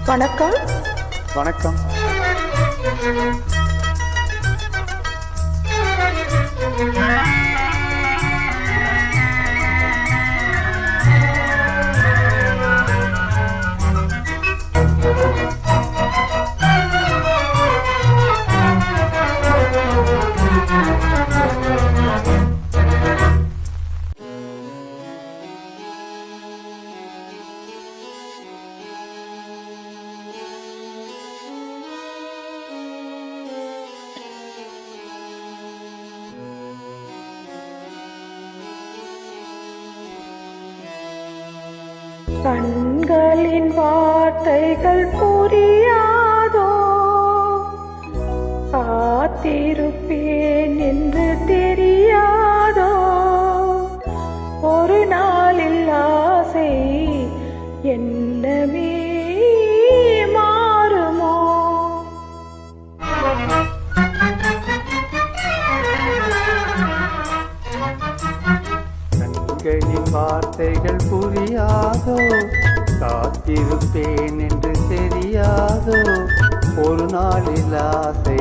வணக்கம். வணக்கம். கண்களின் வார்த்தைகள் புரியாதோ, காத்திருப்பேன் என்று தெரியாதோ, ஒரு நாளில் ஆசை என்னமே மாறுமோ? கண்களின் வார்த்தைகள் புரியாதோ, காத்திருப்பேன் என்று தெரியாதோ, ஒரு நாளில் ஆசை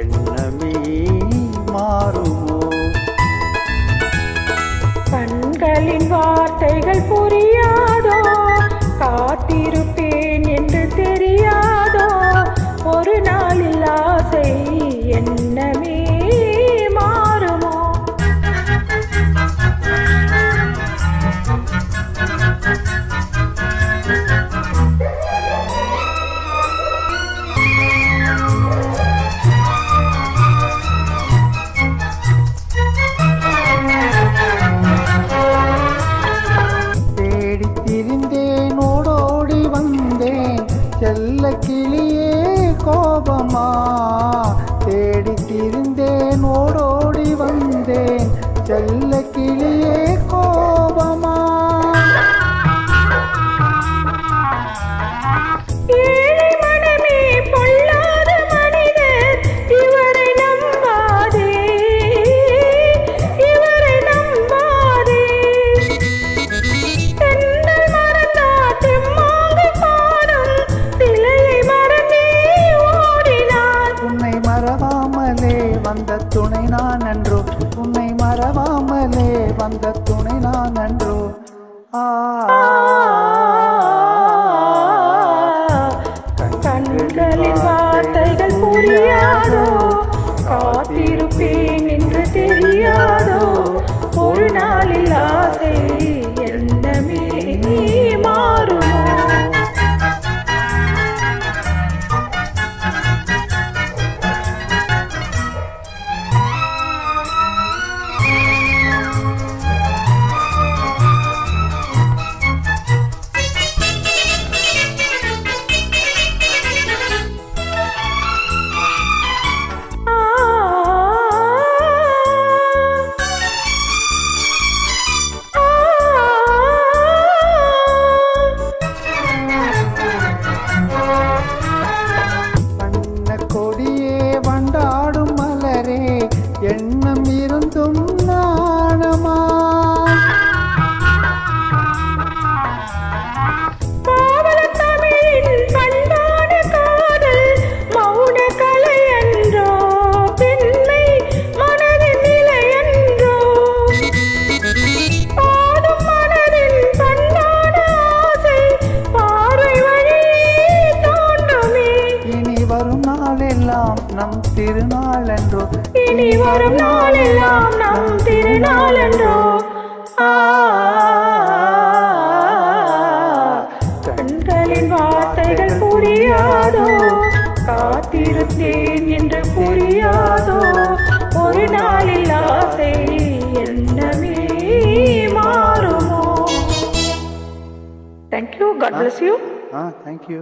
எண்ணமே மாறுமோ? கண்களின் வார்த்தைகள் புரியாதோ, காத்திருப்பேன் என்று தெரியாதோ, ஒரு நாளில் ஆசை எண்ணமே மாறுமோ? செல்ல கிளியே கோபமா, தேடி திரிந்தேன் ஓடோடி வந்தேன், செல்ல கிளியே கோபமா. ஏழை மனமே பொல்லாத மனிதர், இவரை நம்பாதே, இவரை நம்பாதே. தென்றல் மறந்தா தெம்மாக பாடும், சிலையை மறந்தே ஓடினார். உன்னை மறவாமலே வந்த துணை நான் அன்றோ, உன்னை மறவாமலே வந்த துணை நான் அன்றோ. கண்களின் வார்த்தைகள் புரியாதோ, காத்திருப்பேன் என்று தெரியாதோ, ஒரு நாளில் ஆசை எண்ணமே மாறுமோ? எண்ணம் இருந்தும் நாணமா, காவல தமிழின் பண்பான காதல் மௌன கலை என்றோ, பெண்மை மனதின் நிலை என்றோ, பாடும் மனதின் பண்பான ஆசை பார்வை வழியே தோன்றுமே. இனி வரும் நாளெல்லாம் நம் திருநாள் என்றோ, இனி வரும் நாளெல்லாம் நம் திருநாள் என்றோ. கண்களின் வார்த்தைகள் புரியாதோ, காத்திருந்தேன் என்று புரியாதோ, ஒரு நாளில் ஆசை எண்ணமே மாறுமோ? Thank you. God bless you. Thank you.